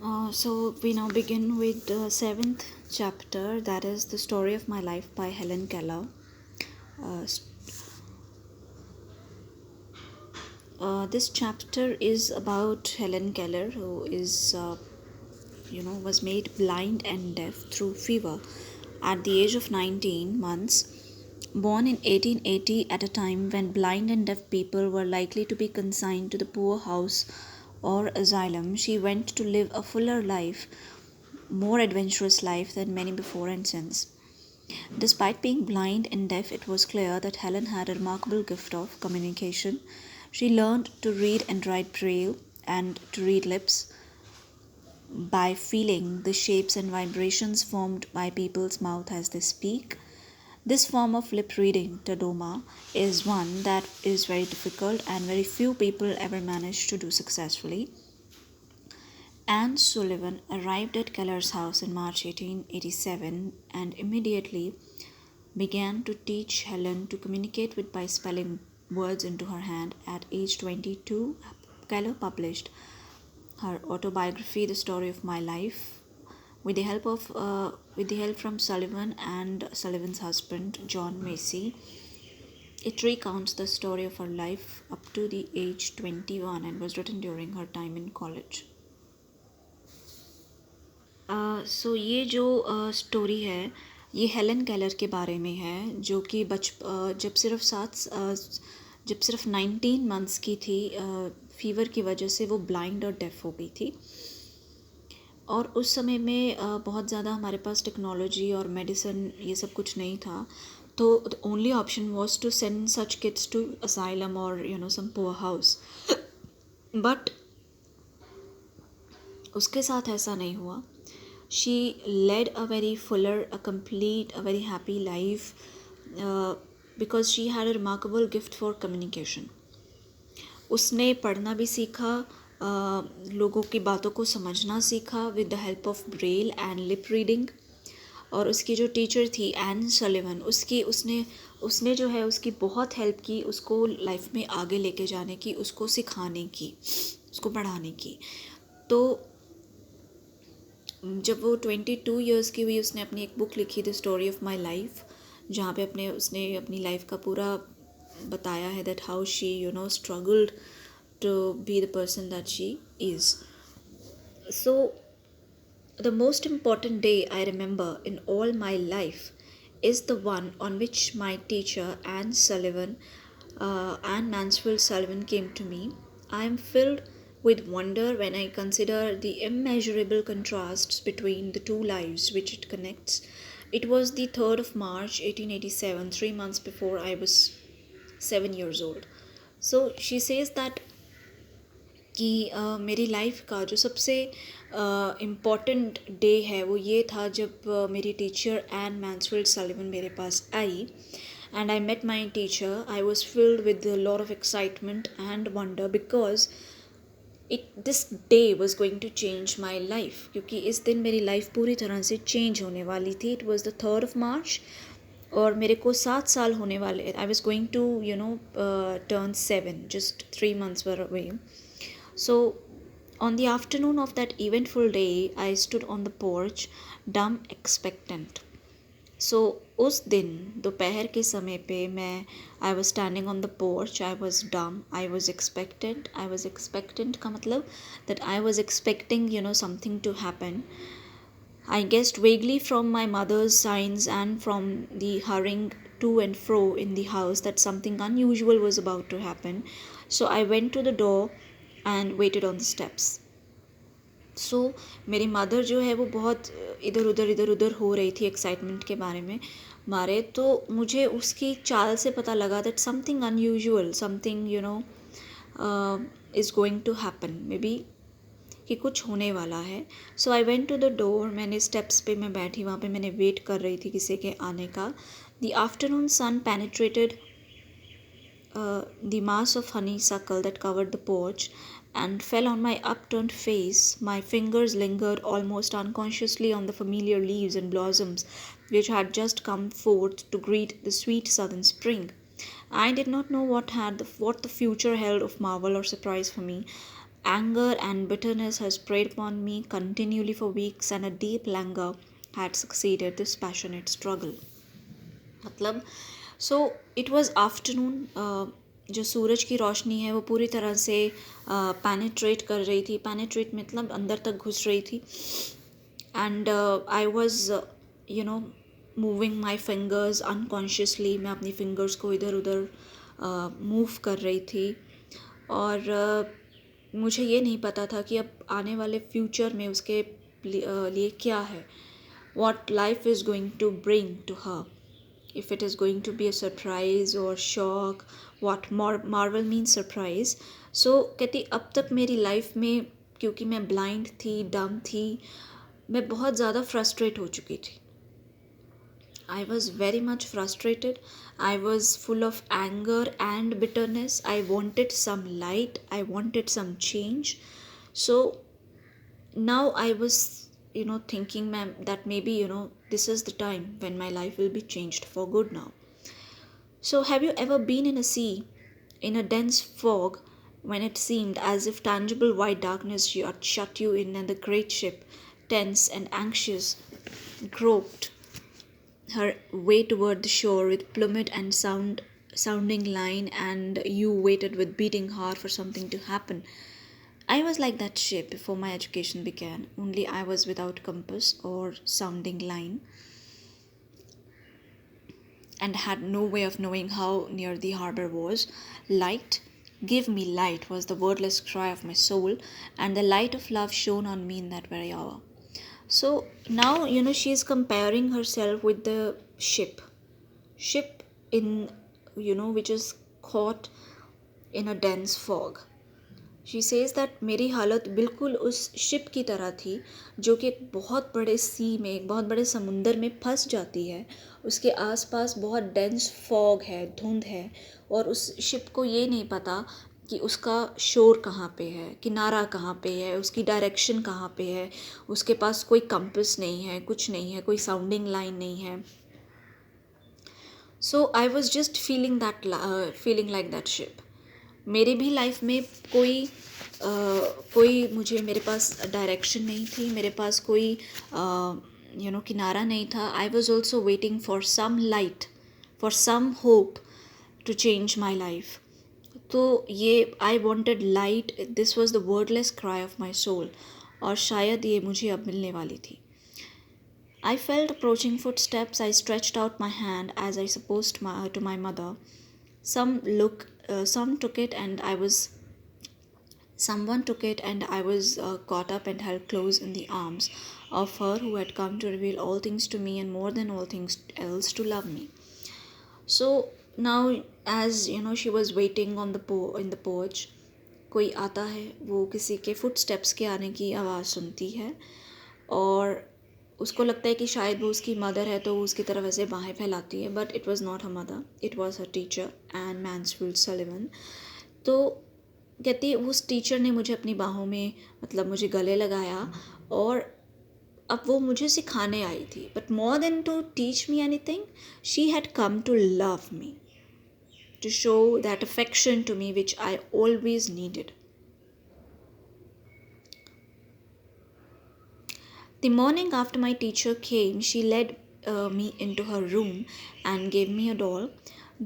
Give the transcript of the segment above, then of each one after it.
So we now begin with the seventh chapter, that is the story of my life by Helen Keller. Uh, this chapter is about Helen Keller, who was made blind and deaf through fever at the age of 19 months. Born in 1880 at a time when blind and deaf people were likely to be consigned to the poorhouse or asylum, she went to live a fuller life, more adventurous life than many before and since. Despite being blind and deaf, it was clear that Helen had a remarkable gift of communication. She learned to read and write Braille and to read lips by feeling the shapes and vibrations formed by people's mouth as they speak. This form of lip reading, Tadoma, is one that is very difficult and very few people ever manage to do successfully. Anne Sullivan arrived at Keller's house in March 1887 and immediately began to teach Helen to communicate with by spelling words into her hand. At age 22, Keller published her autobiography, The Story of My Life, with the help from Sullivan and Sullivan's husband, John Macy. It recounts the story of her life up to the age 21 and was written during her time in college. सो ये जो story है ये Helen Keller के बारे में है, जो कि जब सिर्फ 19 मंथ्स की थी, फीवर की वजह से वो ब्लाइंड और डेफ हो गई थी। और उस समय में बहुत ज़्यादा हमारे पास टेक्नोलॉजी और मेडिसिन ये सब कुछ नहीं था, तो the only option was to send such kids to asylum और सम पुअर हाउस। बट उसके साथ ऐसा नहीं हुआ। She led a very fuller, a complete, a very happy life because she had a remarkable gift for communication. उसने पढ़ना भी सीखा, लोगों की बातों को समझना सीखा with the help of braille and lip reading. और उसकी जो टीचर थी एन सलिवन, उसने जो है उसकी बहुत हेल्प की, उसको लाइफ में आगे लेके जाने की, उसको सिखाने की, उसको पढ़ाने की। तो जब वो 22 ईयर्स की हुई, उसने अपनी एक बुक लिखी, the story of my life, जहाँ पे उसने अपनी लाइफ का पूरा बताया है that how she struggled to be the person that she is. So the most important day I remember in all my life is the one on which my teacher Anne Mansfield Sullivan came to me. I am filled with wonder when I consider the immeasurable contrasts between the two lives which it connects. It was the 3rd of March 1887, 3 months before I was 7 years old. So she says that कि मेरी life का जो सबसे important day है वो ये था जब मेरी टीचर एन मैंसफील्ड सलिवन मेरे पास I and I met my teacher. I was filled with lot of excitement and wonder because this day was going to change my life, क्योंकि इस दिन मेरी लाइफ पूरी तरह से चेंज होने वाली थी। It was the 3rd of March और मेरे को 7 साल होने वाले। I was going to turn 7, just 3 months were away. So, on the afternoon of that eventful day, I stood on the porch, dumb expectant. So, उस दिन दोपहर के समय पे मैं I was standing on the porch, I was dumb, I was expectant. I was expectant का मतलब that I was expecting something to happen. I guessed vaguely from my mother's signs and from the hurrying to and fro in the house that something unusual was about to happen. So I went to the door and waited on the steps. So मेरी mother जो है वो बहुत इधर उधर हो रही थी एक्साइटमेंट के बारे में मारे, तो मुझे उसकी चाल से पता लगा that something unusual, something is going to happen, may be कि कुछ होने वाला है। So I went to the door, मैंने स्टेप्स पे मैं बैठी, वहाँ पे मैंने वेट कर रही थी किसी के आने का। The afternoon sun penetrated the mass of honeysuckle that covered the porch and fell on my upturned face. My fingers lingered almost unconsciously on the familiar leaves and blossoms which had just come forth to greet the sweet southern spring. I did not know what the future held of marvel or surprise for me. Anger and bitterness had preyed upon me continually for weeks, and a deep languor had succeeded this passionate struggle. मतलब so it was afternoon, जो सूरज की रोशनी है वो पूरी तरह से पैनेट्रेट कर रही थी. पैनेट्रेट मतलब अंदर तक घुस रही थी. And I was moving my fingers unconsciously. मैं अपनी फिंगर्स को इधर उधर मूव कर रही थी. और मुझे ये नहीं पता था कि अब आने वाले फ्यूचर में उसके लिए क्या है, what life is going to bring to her, if it is going to be a surprise or shock. what Marvel means surprise. So कहती अब तक मेरी लाइफ में, क्योंकि मैं ब्लाइंड थी, डम थी, मैं बहुत ज़्यादा फ्रस्ट्रेट हो चुकी थी. I was very much frustrated. I was full of anger and bitterness. I wanted some light. I wanted some change. So now I was, thinking, ma'am, that maybe, this is the time when my life will be changed for good now. So, have you ever been in a sea, in a dense fog, when it seemed as if tangible white darkness shut you in, and the great ship, tense and anxious, groped her way toward the shore with plummet and sounding line, and you waited with beating heart for something to happen? I was like that ship before my education began, only I was without compass or sounding line, and had no way of knowing how near the harbor was. Light, give me light, was the wordless cry of my soul, and the light of love shone on me in that very hour. So now, she is comparing herself with the ship in, which is caught in a dense fog. She says that मेरी हालत बिल्कुल उस ship की तरह थी जो कि एक बहुत बड़े सी में, एक बहुत बड़े समुंदर में फंस जाती है. उसके आसपास बहुत डेंस फॉग है, धुंध है, और उस शिप को ये नहीं पता कि उसका शोर कहाँ पे है, किनारा कहाँ पे है, उसकी डायरेक्शन कहाँ पे है. उसके पास कोई कंपस नहीं है, कुछ नहीं है, कोई साउंडिंग लाइन नहीं है. So I was just feeling like that ship. मेरी भी लाइफ में कोई मुझे, मेरे पास डायरेक्शन नहीं थी, मेरे पास कोई किनारा नहीं था. I was also waiting for some light, for some hope to change my life. तो ये I wanted light, this was the wordless cry of my soul, और शायद ये मुझे अब मिलने वाली थी. I felt approaching footsteps. I stretched out my hand as I supposed to my mother. Some took it, and someone took it, and I was caught up and held close in the arms of her who had come to reveal all things to me, and more than all things else to love me. So now, as she was waiting on in the porch. कोई आता है, वो किसी के footsteps के आने की आवाज़ सुनती है, और उसको लगता है कि शायद वो उसकी मदर है, तो वो उसकी तरफ ऐसे बाहें फैलाती है. But it was not her mother, it was her teacher and Mansfield Sullivan. तो कहती है उस टीचर ने मुझे अपनी बाहों में, मतलब मुझे गले लगाया, और अब वो मुझे सिखाने आई थी. But more than to teach me anything, she had come to love me, to show that affection to me which I always needed. The morning after my teacher came, she led me into her room and gave me a doll.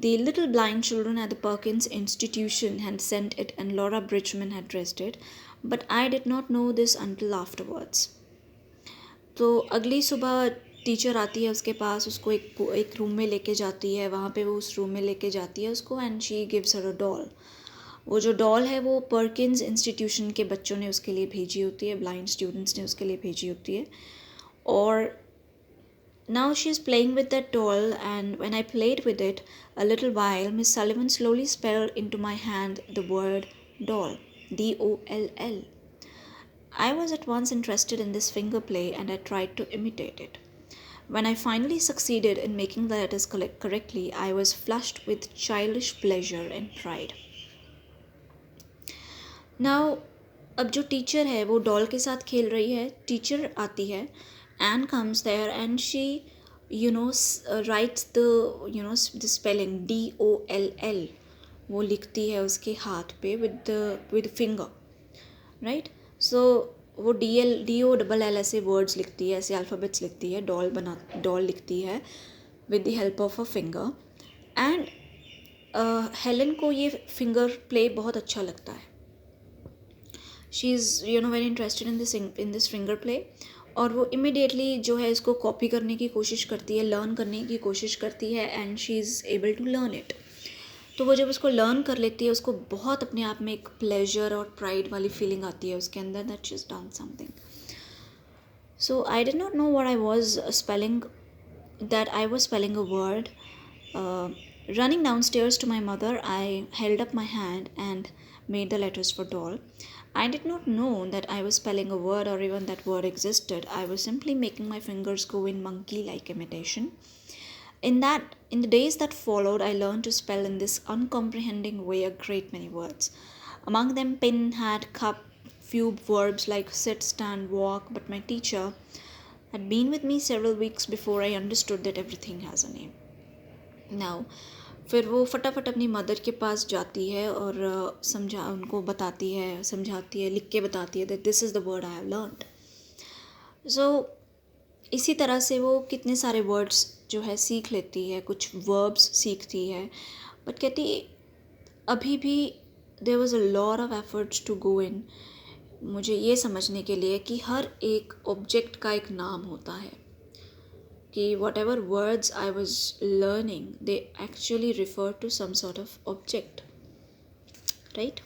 The little blind children at the Perkins Institution had sent it, and Laura Bridgman had dressed it, but I did not know this until afterwards. तो अगली सुबह teacher आती है उसके पास, उसको एक room में लेके जाती है, वहाँ पे वो उस रूम में लेके जाती है उसको, and she gives her a doll. वो जो डॉल है वो पर्किंस इंस्टीट्यूशन के बच्चों ने उसके लिए भेजी होती है, ब्लाइंड स्टूडेंट्स ने उसके लिए भेजी होती है. और now she is playing with that doll, and when I played with it a little while, Miss Sullivan slowly spelled into my hand the word doll, DOLL. I was at once interested in this finger play, and I tried to imitate it. When I finally succeeded in making the letters correctly, I was flushed with childish pleasure and pride. Now, अब जो teacher है वो doll के साथ खेल रही है. Teacher आती है, Anne comes there, and she writes the spelling DOLL. वो लिखती है उसके हाथ पे with finger. राइट. सो वो DOLL ऐसे वर्ड्स लिखती है, ऐसे अल्फ़ाबेट्स लिखती है, डॉल लिखती है with the help of a finger. And Helen को ये फिंगर प्ले बहुत अच्छा लगता है. She is very interested in this finger play. और वो इमिडिएटली जो है इसको कॉपी करने की कोशिश करती है, लर्न करने की कोशिश करती है, and she is able to learn it. तो वो जब उसको लर्न कर लेती है, उसको बहुत अपने आप में एक प्लेजर और प्राइड वाली फीलिंग आती है उसके अंदर, that she is done something. So I did not know what I was spelling, that I was spelling a word. Running downstairs to my mother, I held up my hand and made the letters for doll. I did not know that I was spelling a word or even that word existed. I was simply making my fingers go in monkey like imitation. In the days that followed, I learned to spell in this uncomprehending way a great many words. Among them, pin, hat, cup, few verbs like sit, stand, walk, but my teacher had been with me several weeks before I understood that everything has a name. Now, फिर वो फटाफट अपनी mother के पास जाती है और उनको बताती है, समझाती है, लिख के बताती है that this is the word I have learned. So इसी तरह से वो कितने सारे वर्ड्स जो है सीख लेती है, कुछ वर्ब्स सीखती है, बट कहती अभी भी there was a lot of efforts to go in मुझे ये समझने के लिए कि हर एक ऑब्जेक्ट का एक नाम होता है, कि whatever words I was learning they actually refer to some sort of object, right.